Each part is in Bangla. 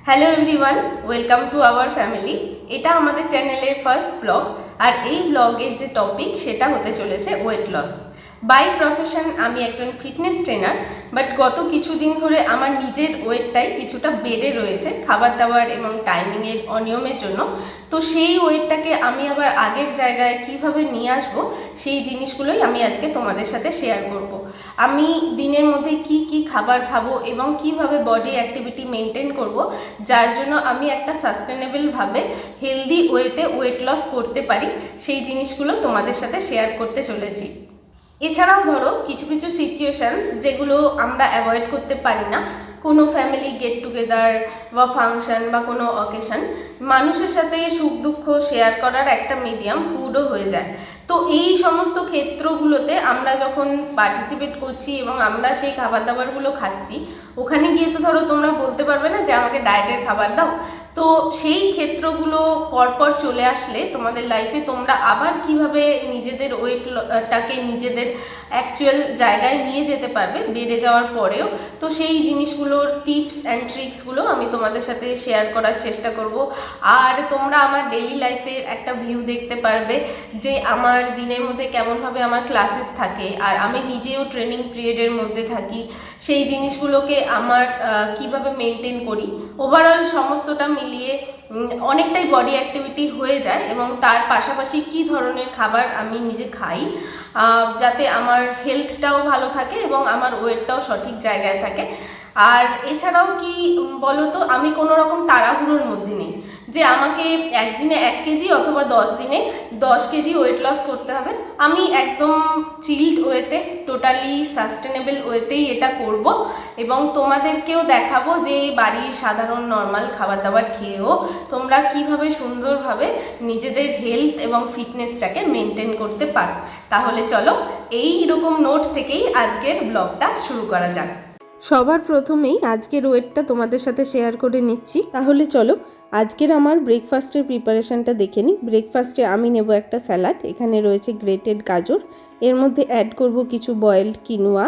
Hello everyone, welcome to our family. এটা আমাদের চ্যানেলের ফার্স্ট ব্লগ। আর এই ব্লগের যে টপিক সেটা হতে চলেছে ওয়েট লস। বাই প্রফেশন আমি একজন ফিটনেস ট্রেনার, বাট গত কিছুদিন ধরে আমার নিজের ওয়েটটাই কিছুটা বেড়ে রয়েছে খাবার দাবার এবং টাইমিংয়ের অনিয়মের জন্য। তো সেই ওয়েটটাকে আমি আবার আগের জায়গায় কিভাবে নিয়ে আসবো, সেই জিনিসগুলোই আমি আজকে তোমাদের সাথে শেয়ার করব। আমি দিনের মধ্যে কি কি খাবার খাবো এবং কিভাবে বডি অ্যাক্টিভিটি মেনটেন করব, যার জন্য আমি একটা সাস্টেনেবলভাবে হেলদি ওয়েতে ওয়েট লস করতে পারি, সেই জিনিসগুলো তোমাদের সাথে শেয়ার করতে চলেছি। এছাড়াও ধরো কিছু কিছু সিচুয়েশানস যেগুলো আমরা অ্যাভয়েড করতে পারি না, কোনো ফ্যামিলি গেট টুগেদার বা ফাংশন বা কোনো অকেশন, মানুষের সাথে সুখ দুঃখ শেয়ার করার একটা মিডিয়াম ফুডও হয়ে যায়। তো এই সমস্ত ক্ষেত্রগুলোতে আমরা যখন পার্টিসিপেট করছি এবং আমরা সেই খাবার দাবারগুলো খাচ্ছি, ওখানে গিয়ে তো ধরো তোমরা বলতে পারবে না যে আমাকে ডায়েটের খাবার দাও। তো সেই ক্ষেত্রগুলো পরপর চলে আসলে তোমাদের লাইফে তোমরা আবার কিভাবে নিজেদের ওয়েটটাকে নিজেদের অ্যাকচুয়াল জায়গায় নিয়ে যেতে পারবে বেড়ে যাওয়ার পরেও, তো সেই জিনিসগুলোর টিপস অ্যান্ড ট্রিক্সগুলো আমি তোমাদের সাথে শেয়ার করার চেষ্টা করব। আর তোমরা আমার ডেইলি লাইফের একটা ভিউ দেখতে পারবে যে আমার দিনের মধ্যে কেমনভাবে আমার ক্লাসেস থাকে, আর আমি নিজেও ট্রেনিং পিরিয়ডের মধ্যে থাকি, সেই জিনিসগুলোকে আমার কিভাবে মেনটেন করি। ওভারঅল সমস্তটা মিলিয়ে অনেকটাই বডি অ্যাক্টিভিটি হয়ে যায়, এবং তার পাশাপাশি কী ধরনের খাবার আমি নিজে খাই যাতে আমার হেলথটাও ভালো থাকে এবং আমার ওয়েটটাও সঠিক জায়গায় থাকে। আর এছাড়াও কি বলো তো, আমি কোনো রকম তাড়াহুড়োর মধ্যে নেই যে আমাকে একদিনে 1 কেজি অথবা 10 দিনে 10 কেজি ওয়েট লস করতে হবে। আমি একদম চিল্ড ওয়েতে, টোটালি সাস্টেনেবল ওয়েতেই এটা করব, এবং তোমাদেরকেও দেখাবো যে বাড়ির সাধারণ নর্মাল খাবার দাবার খেয়েও তোমরা কিভাবে সুন্দরভাবে নিজেদের হেলথ এবং ফিটনেসটাকে মেনটেন করতে পারো। তাহলে চলো এই রকম নোট থেকেই আজকের ব্লগটা শুরু করা যাক। সবার প্রথমেই আজকের ওয়েটটা তোমাদের সাথে শেয়ার করে নিচ্ছি। তাহলে চলো আজকের আমার ব্রেকফাস্টের প্রিপারেশানটা দেখে নিই। ব্রেকফাস্টে আমি নেব একটা স্যালাড, এখানে রয়েছে গ্রেটেড গাজর, এর মধ্যে অ্যাড করব কিছু বয়েলড কিনোয়া,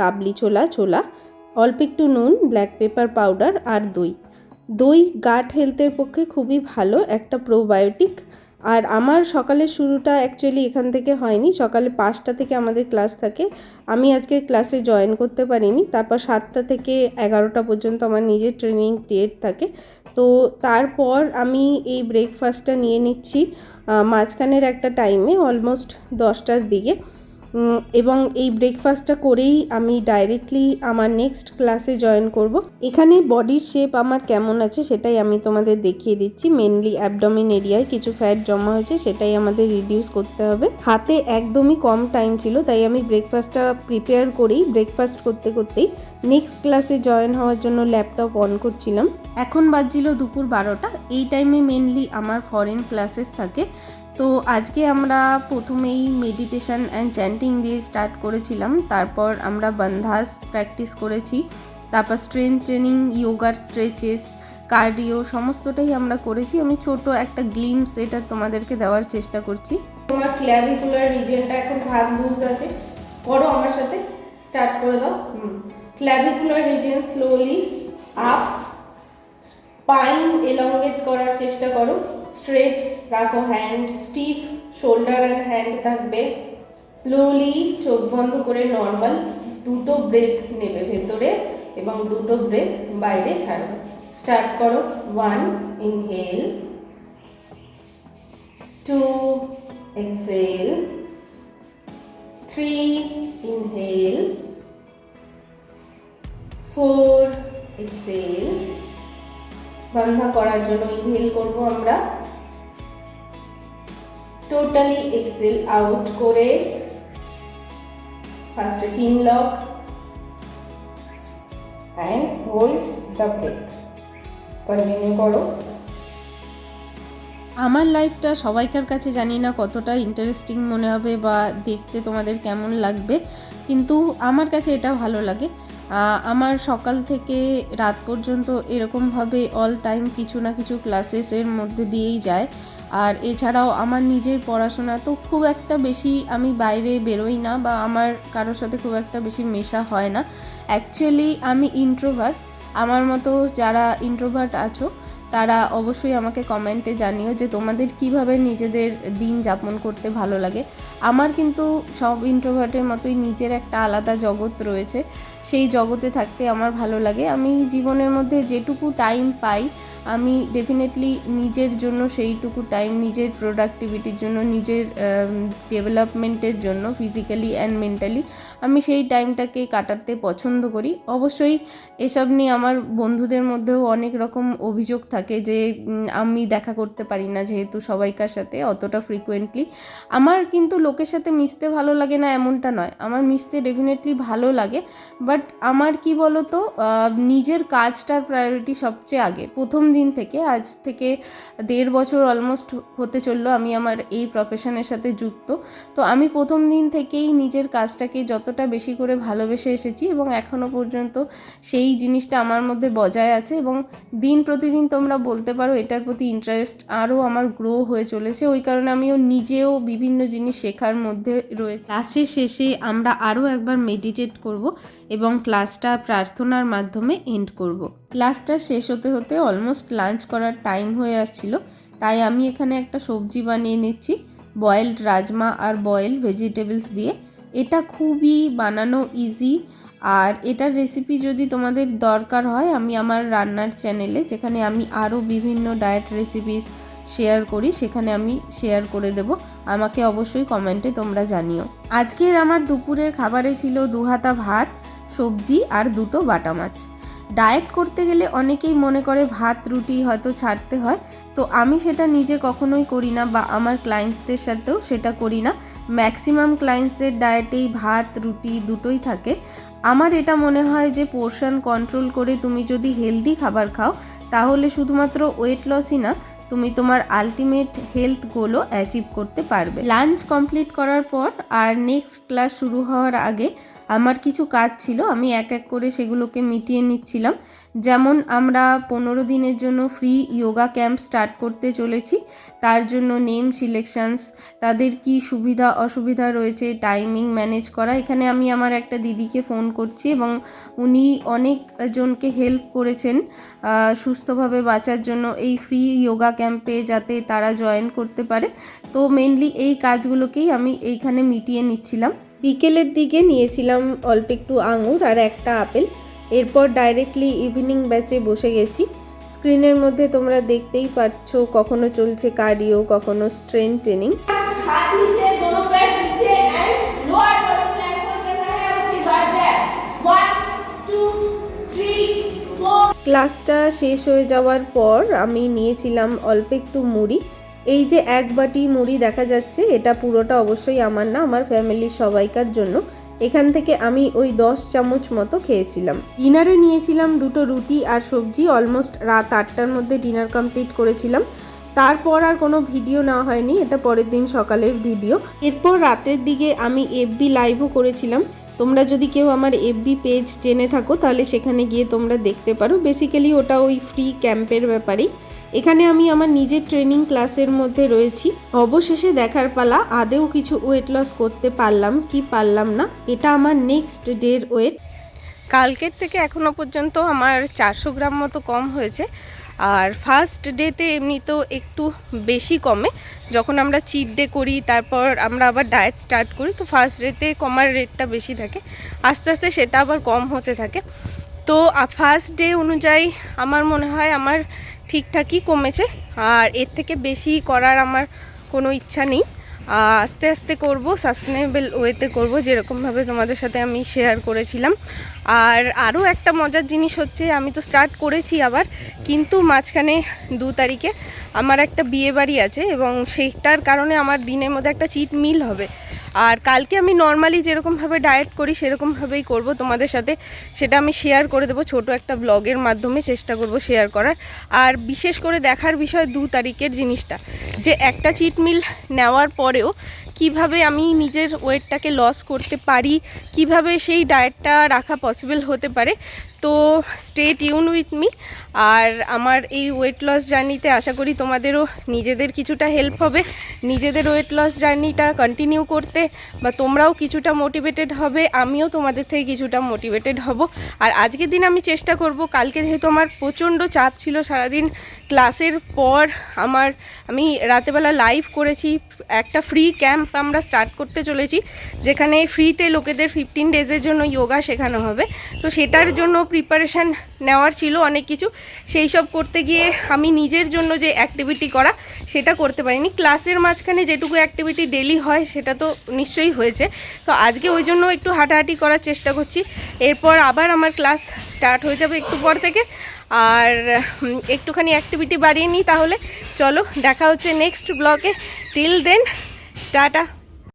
কাবলি ছোলা, অল্প একটু নুন, ব্ল্যাক পেপার পাউডার আর দই গাট হেলথের পক্ষে খুবই ভালো একটা প্রোবায়োটিক। আর আমার সকালের শুরুটা অ্যাকচুয়ালি এখান থেকে হয়নি, সকালে 5টা থেকে আমাদের ক্লাস থাকে, আমি আজকে ক্লাসে জয়েন করতে পারিনি। তারপর 7টা থেকে 11টা পর্যন্ত আমার নিজের ট্রেনিং পিরিয়ড থাকে। তো তারপর আমি এই ব্রেকফাস্টটা নিয়ে নিচ্ছি মাঝখানের একটা টাইমে, অলমোস্ট 10টার দিকে, এবং এই ব্রেকফাস্টটা করেই আমি ডাইরেক্টলি আমার নেক্সট ক্লাসে জয়েন করব। এখানে বডির শেপ আমার কেমন আছে সেটাই আমি তোমাদের দেখিয়ে দিচ্ছি। মেনলি অ্যাবডোমেন এরিয়ায় কিছু ফ্যাট জমা হয়েছে, সেটাই আমাদের রিডিউস করতে হবে। হাতে একদমই কম টাইম ছিল, তাই আমি ব্রেকফাস্টটা প্রিপেয়ার করেই ব্রেকফাস্ট করতে করতেই নেক্সট ক্লাসে জয়েন হওয়ার জন্য ল্যাপটপ অন করছিলাম। এখন বাজছিল দুপুর 12টা। এই টাইমে মেনলি আমার ফরেন ক্লাসেস থাকে। তো আজকে আমরা প্রথমেই মেডিটেশন অ্যান্ড চ্যান্টিং দিয়ে স্টার্ট করেছিলাম, তারপর আমরা বন্ধাস প্র্যাকটিস করেছি, তারপর স্ট্রেংথ ট্রেনিং, ইয়োগার স্ট্রেচেস, কার্ডিও সমস্তটাই আমরা করেছি। আমি ছোট একটা গ্লিমস এটা তোমাদেরকে দেওয়ার চেষ্টা করছি। তোমার ক্ল্যাভিকুলার রিজিয়নটা এখন হাত লুজ আছে, করো আমার সাথে, স্টার্ট করে দাও। Clavicular region slowly up, spine elongate করার চেষ্টা করো, স্ট্রেট রাখো, hand stiff, shoulder and hand থাকবে। স্লোলি চোখ বন্ধ করে নর্মাল 2টো ব্রেথ নেবে ভেতরে এবং 2টো ব্রেথ বাইরে ছাড়বে। স্টার্ট করো। 1 ইনহেল, 2 এক্সহেল, 3 ইনহেল, 4 এক্সহেল। বন্ধ করার জন্য ইনহেল করব আমরা, টোটালি এক্সহেল আউট করে ফার্স্টে chin lock and hold the breath. Continue করো। আমার লাইফটা সবাইকার কাছে জানি না কতটা ইন্টারেস্টিং মনে হবে বা দেখতে তোমাদের কেমন লাগবে, কিন্তু আমার কাছে এটা ভালো লাগে। আমার সকাল থেকে রাত পর্যন্ত এরকমভাবে অল টাইম কিছু না কিছু ক্লাসেসের মধ্যে দিয়েই যায়। আর এছাড়াও আমার নিজের পড়াশোনা তো খুব একটা বেশি আমি বাইরে বেরোই না, বা আমার কারোর সাথে খুব একটা বেশি মেশা হয় না। অ্যাকচুয়ালি আমি ইন্ট্রোভার্ট, আমার মতো যারা ইন্ট্রোভার্ট আছো তারা অবশ্যই আমাকে কমেন্টে জানিও যে তোমাদের কিভাবে নিজেদের দিন যাপন করতে ভালো লাগে। আমার কিন্তু সব ইন্ট্রোভার্টের মতোই নিজের একটা আলাদা জগৎ রয়েছে, সেই জগতে থাকতে আমার ভালো লাগে। আমি জীবনের মধ্যে যেটুকু টাইম পাই আমি ডেফিনেটলি নিজের জন্য সেইটুকু টাইম, নিজের প্রোডাক্টিভিটির জন্য, নিজের ডেভেলপমেন্টের জন্য ফিজিক্যালি অ্যান্ড মেন্টালি আমি সেই টাইমটাকে কাটাতে পছন্দ করি। অবশ্যই এসব নিয়ে আমার বন্ধুদের মধ্যেও অনেক রকম অভিযোগ থাকে যে আমি দেখা করতে পারি না যেহেতু সবাইকার সাথে অতটা ফ্রিকুয়েন্টলি। আমার কিন্তু লোকের সাথে মিশতে ভালো লাগে না এমনটা নয়, আমার মিশতে ডেফিনেটলি ভালো লাগে, বাট আমার কি বলতো নিজের কাজটার প্রায়োরিটি সবচেয়ে আগে। প্রথম দিন থেকে, আজ থেকে 1.5 বছর অলমোস্ট হতে চললো আমি আমার এই প্রফেশনের সাথে যুক্ত। তো আমি প্রথম দিন থেকেই নিজের কাজটাকে যতটা বেশি করে ভালোবেসে এসেছি এবং এখনও পর্যন্ত সেই জিনিসটা আমার মধ্যে বজায় আছে এবং দিন প্রতিদিন তোমরা বলতে পারো এটার প্রতি ইন্টারেস্ট আরও আমার গ্রো হয়ে চলেছে। ওই কারণে আমিও নিজেও বিভিন্ন জিনিস শেখার মধ্যে রয়েছে। ক্লাসের শেষে আমরা আরও একবার মেডিটেট করব এবং ক্লাসটা প্রার্থনার মাধ্যমে এন্ড করব। ক্লাসটা শেষ হতে হতে অলমোস্ট লাঞ্চ করার টাইম হয়ে আসছিল, তাই আমি এখানে একটা সবজি বানিয়ে নিচ্ছি বয়েলড রাজমা আর বয়েলড ভেজিটেবলস দিয়ে। এটা খুবই বানানো ইজি, আর এটার রেসিপি যদি তোমাদের দরকার হয় আমি আমার রান্নার চ্যানেলে, যেখানে আমি আরও বিভিন্ন ডায়েট রেসিপিস শেয়ার করি, সেখানে আমি শেয়ার করে দেব। আমাকে অবশ্যই কমেন্টে তোমরা জানিও। আজকের আমার দুপুরের খাবারে ছিল 2 হাতা ভাত, সবজি আর 2টো বাটা মাছ। ডায়েট করতে গেলে অনেকেই মনে করে ভাত রুটি হয়তো ছাড়তে হয়, তো আমি সেটা নিজে কখনোই করি না বা আমার ক্লায়েন্টসদের সাথেও সেটা করি না। ম্যাক্সিমাম ক্লায়েন্টসদের ডায়েটেই ভাত রুটি দুটোই থাকে। আমার এটা মনে হয় যে পোর্শন কন্ট্রোল করে তুমি যদি হেলদি খাবার খাও তাহলে শুধুমাত্র ওয়েট লসই না, তুমি তোমার আলটিমেট হেলথ গোলও অ্যাচিভ করতে পারবে। লাঞ্চ কমপ্লিট করার পর আর নেক্সট ক্লাস শুরু হওয়ার আগে আমার কিছু কাজ ছিল, আমি এক এক করে সেগুলোকে মিটিয়ে নিচ্ছিলাম। যেমন আমরা 15 দিনের জন্য ফ্রি যোগা ক্যাম্প স্টার্ট করতে চলেছি, তার জন্য নেম সিলেকশনস, তাদের কি সুবিধা অসুবিধা রয়েছে, টাইমিং ম্যানেজ করা। এখানে আমি আমার একটা দিদিকে ফোন করছি এবং উনি অনেকজনকে হেল্প করেছেন সুস্থভাবে বাঁচার জন্য এই ফ্রি যোগা ক্যাম্পে, যাতে তারা জয়েন করতে পারে। তো মেনলি এই কাজগুলোকেই আমি এইখানে মিটিয়ে নিচ্ছিলাম। বিকেলের দিকে নিয়েছিলাম অল্প একটু আঙুর আর একটা আপেল। এরপর ডাইরেক্টলি ইভিনিং ব্যাচে বসে গেছি। স্ক্রিনের মধ্যে তোমরা দেখতেই পাচ্ছ কখনো চলছে কার্ডিও, কখনো স্ট্রেংথ ট্রেনিং। ক্লাসটা শেষ হয়ে যাওয়ার পর আমি নিয়েছিলাম অল্প একটু মুড়ি। এই যে 1 বাটি মুড়ি দেখা যাচ্ছে, এটা পুরোটা অবশ্যই আমার না, আমার ফ্যামিলির সবাইকার জন্য। এখান থেকে আমি ওই 10 চামচ মতো খেয়েছিলাম। ডিনারে নিয়েছিলাম 2টো রুটি আর সবজি। অলমোস্ট রাত 8টার মধ্যে ডিনার কমপ্লিট করেছিলাম। তারপর আর কোনো ভিডিও নেওয়া হয়নি, এটা পরের দিন সকালের ভিডিও। এরপর রাতের দিকে আমি এফবি লাইভও করেছিলাম। তোমরা যদি কেউ আমার এফবি পেজ জেনে থাকো তাহলে সেখানে গিয়ে তোমরা দেখতে পারো। বেসিক্যালি ওটা ওই ফ্রি ক্যাম্পের ব্যাপারেই। এখানে আমি আমার নিজের ট্রেনিং ক্লাসের মধ্যে রয়েছি। অবশেষে দেখার পালা আদেও কিছু ওয়েট লস করতে পারলাম কি পারলাম না, এটা আমার নেক্সট ডের ওয়েট। কালকের থেকে এখনও পর্যন্ত আমার 400 গ্রাম মতো কম হয়েছে। আর ফার্স্ট ডেতে এমনি তো একটু বেশি কমে, যখন আমরা চিট ডে করি তারপর আমরা আবার ডায়েট স্টার্ট করি, তো ফার্স্ট ডেতে কমার রেটটা বেশি থাকে, আস্তে আস্তে সেটা আবার কম হতে থাকে। তো ফার্স্ট ডে অনুযায়ী আমার মনে হয় আমার ঠিকঠাকই কমেছে, আর এর থেকে বেশি করার আমার কোনো ইচ্ছা নেই। আস্তে আস্তে করব, সাস্টেনেবল ওয়েতে করব, যেরকমভাবে তোমাদের সাথে আমি শেয়ার করেছিলাম। আর আরও একটা মজার জিনিস হচ্ছে, আমি তো স্টার্ট করেছি আবার, কিন্তু মাঝখানে 2 তারিখে আমার একটা বিয়ে বাড়ি আছে এবং সেইটার কারণে আমার দিনের মধ্যে একটা চিট মিল হবে। আর কালকে আমি নর্মালি যেরকমভাবে ডায়েট করি সেরকমভাবেই করব তোমাদের সাথে, সেটা আমি শেয়ার করে দেবো ছোট একটা ব্লগের মাধ্যমে, চেষ্টা করব শেয়ার করার। আর বিশেষ করে দেখার বিষয় 2 তারিখের জিনিসটা, যে একটা চিট মিল নেওয়ার পরেও কিভাবে আমি নিজের ওয়েটটাকে লস করতে পারি, কিভাবে সেই ডায়েটটা রাখা পসিবল হতে পারে। তো স্টে টিউন উইথ মি। আর আমার এই ওয়েট লস জার্নিতে আশা করি তোমাদেরও নিজেদের কিছুটা হেল্প হবে নিজেদের ওয়েট লস জার্নিটা কন্টিনিউ করতে, বা তোমরাও কিছুটা মোটিভেটেড হবে, আমিও তোমাদের থেকে কিছুটা মোটিভেটেড হব। আর আজকের দিন আমি চেষ্টা করব, কালকে যেহেতু আমার প্রচণ্ড চাপ ছিল সারাদিন ক্লাসের পর, আমি রাতেবেলা লাইভ করেছি, একটা ফ্রি ক্যাম্প আমরা স্টার্ট করতে চলেছি যেখানে ফ্রিতে লোকেদের 15 ডেজের জন্য যোগা শেখানো হবে। তো সেটার জন্য প্রিপারেশান নেওয়ার ছিল অনেক কিছু, সেই সব করতে গিয়ে আমি নিজের জন্য যে অ্যাক্টিভিটি করা সেটা করতে পারিনি। ক্লাসের মাঝখানে যেটুকু অ্যাক্টিভিটি ডেলি হয় সেটা তো নিশ্চয়ই হয়েছে, তো আজকে ওই জন্য একটু হাঁটাহাঁটি করার চেষ্টা করছি। এরপর আবার আমার ক্লাস স্টার্ট হয়ে যাবে একটু পর থেকে, আর একটুখানি অ্যাক্টিভিটি বাড়িয়ে নিই। তাহলে চলো দেখা হচ্ছে নেক্সট ব্লগে, টিল দেন টাটা।